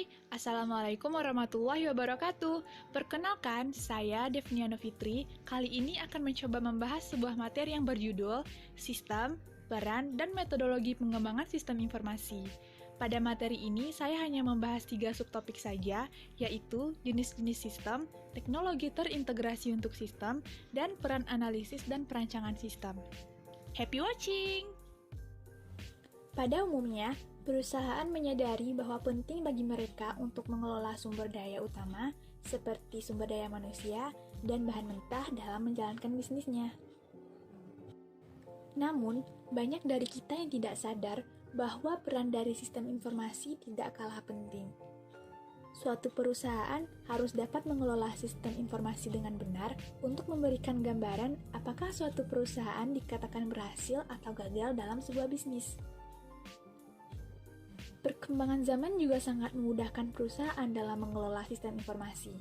Hai, Assalamualaikum warahmatullahi wabarakatuh. Perkenalkan, saya Devniana Fitri. Kali ini akan mencoba membahas sebuah materi yang berjudul Sistem, Peran, dan Metodologi Pengembangan Sistem Informasi. Pada materi ini, saya hanya membahas 3 subtopik saja, yaitu jenis-jenis sistem, teknologi terintegrasi untuk sistem, dan peran analisis dan perancangan sistem. Happy watching! Pada umumnya, perusahaan menyadari bahwa penting bagi mereka untuk mengelola sumber daya utama seperti sumber daya manusia dan bahan mentah dalam menjalankan bisnisnya. Namun, banyak dari kita yang tidak sadar bahwa peran dari sistem informasi tidak kalah penting. Suatu perusahaan harus dapat mengelola sistem informasi dengan benar untuk memberikan gambaran apakah suatu perusahaan dikatakan berhasil atau gagal dalam sebuah bisnis. Perkembangan zaman juga sangat memudahkan perusahaan dalam mengelola sistem informasi.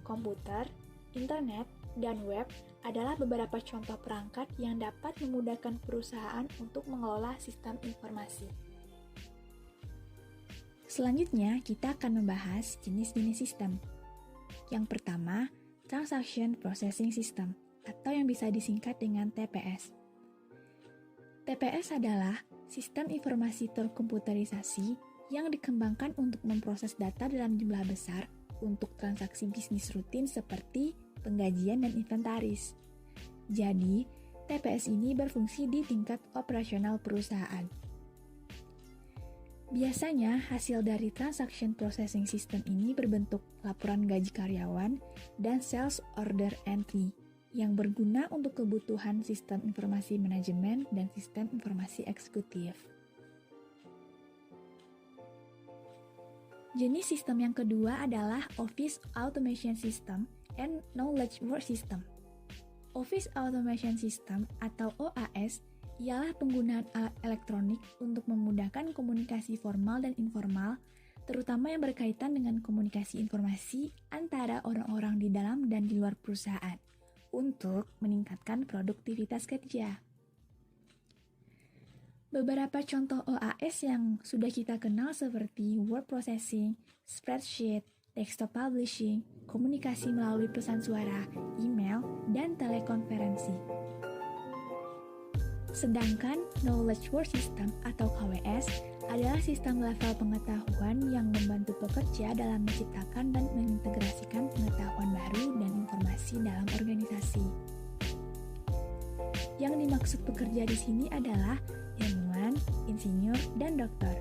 Komputer, internet, dan web adalah beberapa contoh perangkat yang dapat memudahkan perusahaan untuk mengelola sistem informasi. Selanjutnya, kita akan membahas jenis-jenis sistem. Yang pertama, Transaction Processing System, atau yang bisa disingkat dengan TPS. TPS adalah sistem informasi terkomputerisasi yang dikembangkan untuk memproses data dalam jumlah besar untuk transaksi bisnis rutin seperti penggajian dan inventaris. Jadi, TPS ini berfungsi di tingkat operasional perusahaan. Biasanya, hasil dari Transaction Processing System ini berbentuk laporan gaji karyawan dan sales order entry yang berguna untuk kebutuhan sistem informasi manajemen dan sistem informasi eksekutif. Jenis sistem yang kedua adalah Office Automation System and Knowledge Work System. Office Automation System atau OAS ialah penggunaan alat elektronik untuk memudahkan komunikasi formal dan informal, terutama yang berkaitan dengan komunikasi informasi antara orang-orang di dalam dan di luar perusahaan, untuk meningkatkan produktivitas kerja. Beberapa contoh OAS yang sudah kita kenal seperti word processing, spreadsheet, desktop publishing, komunikasi melalui pesan suara, email, dan telekonferensi. Sedangkan Knowledge Work System atau KWS adalah sistem level pengetahuan yang membantu pekerja dalam menciptakan dan mengintegrasikan pengetahuan baru dan informasi dalam organisasi. Yang dimaksud pekerja di sini adalah ilmuwan, insinyur, dan dokter.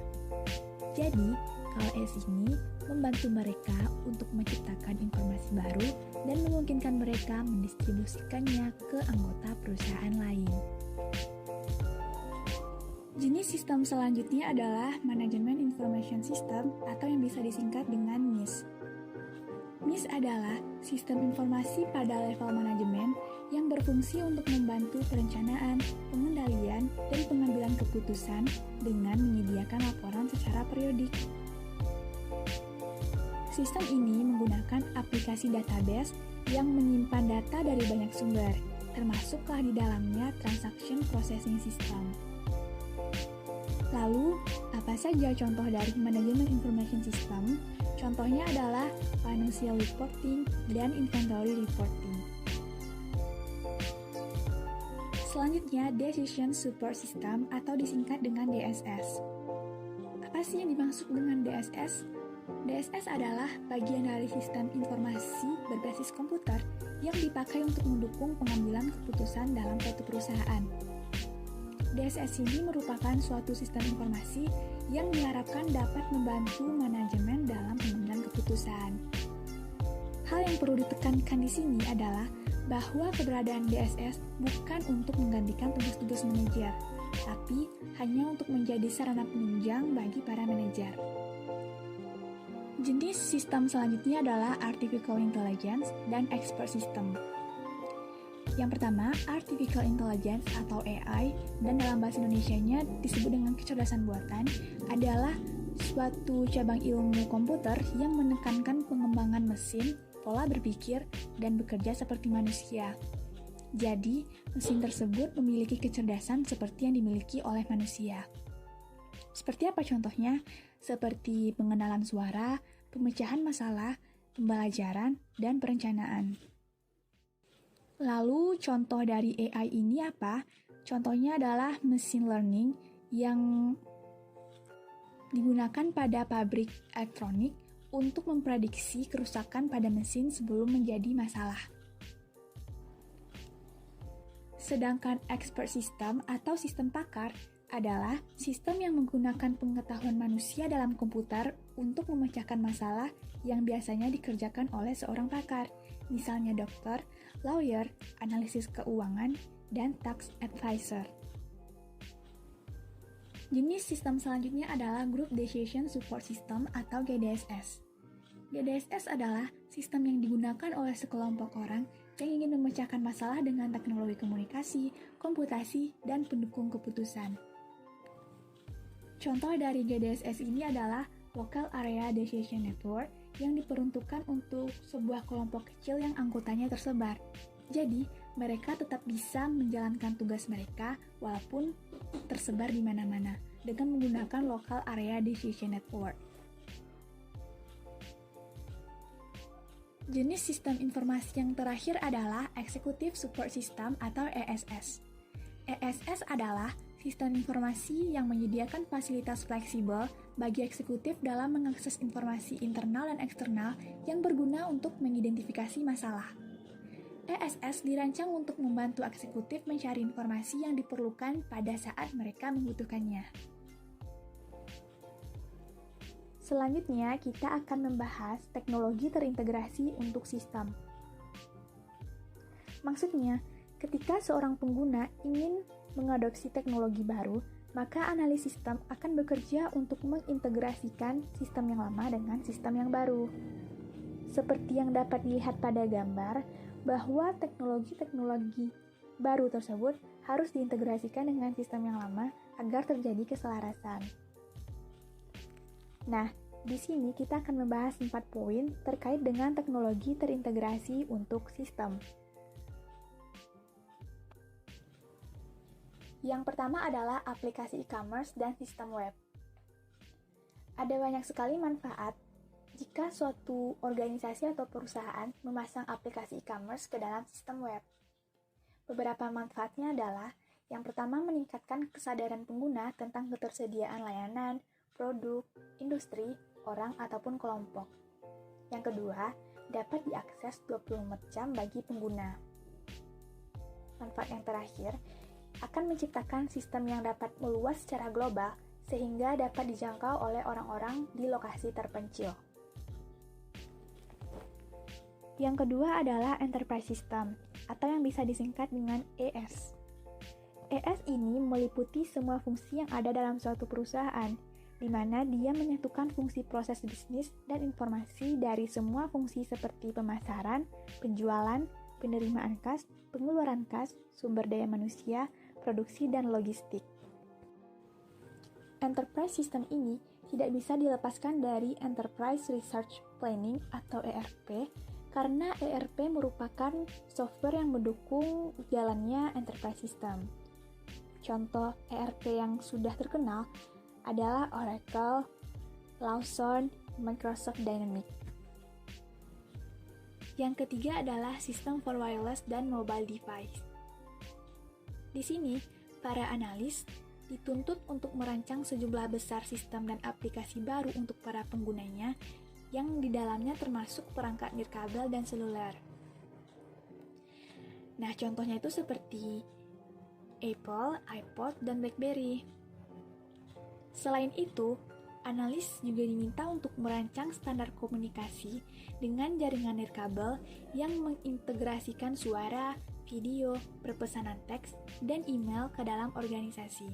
Jadi, KWS ini membantu mereka untuk menciptakan informasi baru dan memungkinkan mereka mendistribusikannya ke anggota perusahaan lain. Jenis sistem selanjutnya adalah Management Information System atau yang bisa disingkat dengan MIS. MIS adalah sistem informasi pada level manajemen yang berfungsi untuk membantu perencanaan, pengendalian, dan pengambilan keputusan dengan menyediakan laporan secara periodik. Sistem ini menggunakan aplikasi database yang menyimpan data dari banyak sumber, termasuklah di dalamnya Transaction Processing System. Lalu, apa saja contoh dari Management Information System? Contohnya adalah Financial Reporting dan Inventory Reporting. Selanjutnya, Decision Support System atau disingkat dengan DSS. Apa sih yang dimaksud dengan DSS? DSS adalah bagian dari sistem informasi berbasis komputer yang dipakai untuk mendukung pengambilan keputusan dalam suatu perusahaan. DSS ini merupakan suatu sistem informasi yang diharapkan dapat membantu manajemen dalam pengambilan keputusan. Hal yang perlu ditekankan di sini adalah bahwa keberadaan DSS bukan untuk menggantikan tugas-tugas manajer, tapi hanya untuk menjadi sarana penunjang bagi para manajer. Jenis sistem selanjutnya adalah Artificial Intelligence dan Expert System. Yang pertama, Artificial Intelligence atau AI, dan dalam bahasa Indonesianya disebut dengan kecerdasan buatan, adalah suatu cabang ilmu komputer yang menekankan pengembangan mesin, pola berpikir, dan bekerja seperti manusia. Jadi, mesin tersebut memiliki kecerdasan seperti yang dimiliki oleh manusia. Seperti apa contohnya? Seperti pengenalan suara, pemecahan masalah, pembelajaran, dan perencanaan. Lalu contoh dari AI ini apa? Contohnya adalah machine learning yang digunakan pada pabrik elektronik untuk memprediksi kerusakan pada mesin sebelum menjadi masalah. Sedangkan expert system atau sistem pakar adalah sistem yang menggunakan pengetahuan manusia dalam komputer untuk memecahkan masalah yang biasanya dikerjakan oleh seorang pakar, misalnya dokter, lawyer, analisis keuangan, dan tax advisor. Jenis sistem selanjutnya adalah Group Decision Support System atau GDSS. GDSS adalah sistem yang digunakan oleh sekelompok orang yang ingin memecahkan masalah dengan teknologi komunikasi, komputasi, dan pendukung keputusan. Contoh dari GDSS ini adalah Local Area Decision Network yang diperuntukkan untuk sebuah kelompok kecil yang anggotanya tersebar. Jadi, mereka tetap bisa menjalankan tugas mereka walaupun tersebar di mana-mana dengan menggunakan Local Area Decision Network. Jenis sistem informasi yang terakhir adalah Executive Support System atau ESS. ESS adalah sistem informasi yang menyediakan fasilitas fleksibel bagi eksekutif dalam mengakses informasi internal dan eksternal yang berguna untuk mengidentifikasi masalah. ESS dirancang untuk membantu eksekutif mencari informasi yang diperlukan pada saat mereka membutuhkannya. Selanjutnya, kita akan membahas teknologi terintegrasi untuk sistem. Maksudnya, ketika seorang pengguna ingin mengadopsi teknologi baru, maka analis sistem akan bekerja untuk mengintegrasikan sistem yang lama dengan sistem yang baru. Seperti yang dapat dilihat pada gambar, bahwa teknologi-teknologi baru tersebut harus diintegrasikan dengan sistem yang lama agar terjadi keselarasan. Nah, di sini kita akan membahas 4 poin terkait dengan teknologi terintegrasi untuk sistem. Yang pertama adalah aplikasi e-commerce dan sistem web. Ada banyak sekali manfaat jika suatu organisasi atau perusahaan memasang aplikasi e-commerce ke dalam sistem web. Beberapa manfaatnya adalah, yang pertama meningkatkan kesadaran pengguna tentang ketersediaan layanan, produk, industri, orang, ataupun kelompok. Yang kedua, dapat diakses 24 jam bagi pengguna. Manfaat yang terakhir, akan menciptakan sistem yang dapat meluas secara global sehingga dapat dijangkau oleh orang-orang di lokasi terpencil. Yang kedua adalah Enterprise System, atau yang bisa disingkat dengan ES. ES ini meliputi semua fungsi yang ada dalam suatu perusahaan, di mana dia menyatukan fungsi proses bisnis dan informasi dari semua fungsi seperti pemasaran, penjualan, penerimaan kas, pengeluaran kas, sumber daya manusia, produksi, dan logistik. Enterprise System ini tidak bisa dilepaskan dari Enterprise Research Planning atau ERP, karena ERP merupakan software yang mendukung jalannya enterprise system. Contoh ERP yang sudah terkenal adalah Oracle, Lawson, Microsoft Dynamics. Yang ketiga adalah sistem for wireless dan mobile device. Di sini, para analis dituntut untuk merancang sejumlah besar sistem dan aplikasi baru untuk para penggunanya yang di dalamnya termasuk perangkat nirkabel dan seluler. Nah, contohnya itu seperti Apple, iPod, dan BlackBerry. Selain itu, analis juga diminta untuk merancang standar komunikasi dengan jaringan nirkabel yang mengintegrasikan suara, video, perpesanan teks, dan email ke dalam organisasi.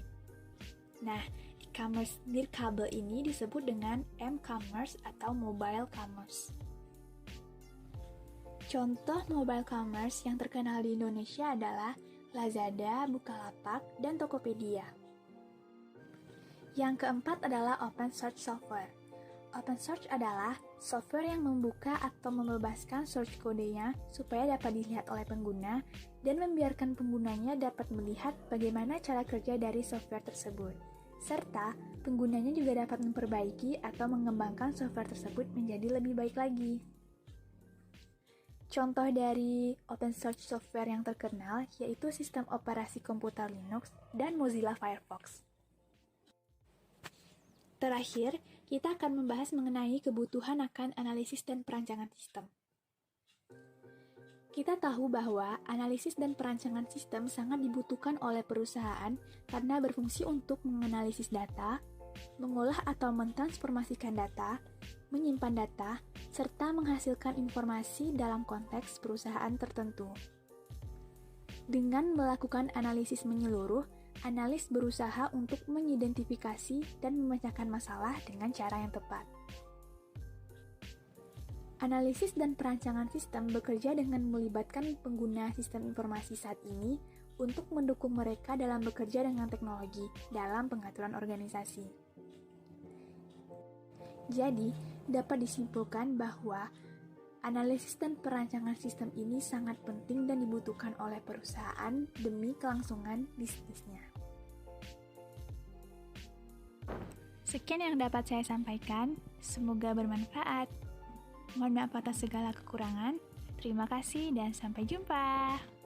Nah, e-commerce nirkabel ini disebut dengan m-commerce atau mobile commerce. Contoh mobile commerce yang terkenal di Indonesia adalah Lazada, Bukalapak, dan Tokopedia. Yang keempat adalah open source software. Open source adalah software yang membuka atau membebaskan source kodenya supaya dapat dilihat oleh pengguna dan membiarkan penggunanya dapat melihat bagaimana cara kerja dari software tersebut. Serta penggunanya juga dapat memperbaiki atau mengembangkan software tersebut menjadi lebih baik lagi. Contoh dari open source software yang terkenal yaitu sistem operasi komputer Linux dan Mozilla Firefox. Terakhir, kita akan membahas mengenai kebutuhan akan analisis dan perancangan sistem. Kita tahu bahwa analisis dan perancangan sistem sangat dibutuhkan oleh perusahaan karena berfungsi untuk menganalisis data, mengolah atau mentransformasikan data, menyimpan data, serta menghasilkan informasi dalam konteks perusahaan tertentu. Dengan melakukan analisis menyeluruh, analis berusaha untuk mengidentifikasi dan memecahkan masalah dengan cara yang tepat. Analisis dan perancangan sistem bekerja dengan melibatkan pengguna sistem informasi saat ini untuk mendukung mereka dalam bekerja dengan teknologi dalam pengaturan organisasi. Jadi, dapat disimpulkan bahwa analisis dan perancangan sistem ini sangat penting dan dibutuhkan oleh perusahaan demi kelangsungan bisnisnya. Sekian yang dapat saya sampaikan, semoga bermanfaat. Mohon maaf atas segala kekurangan. Terima kasih dan sampai jumpa.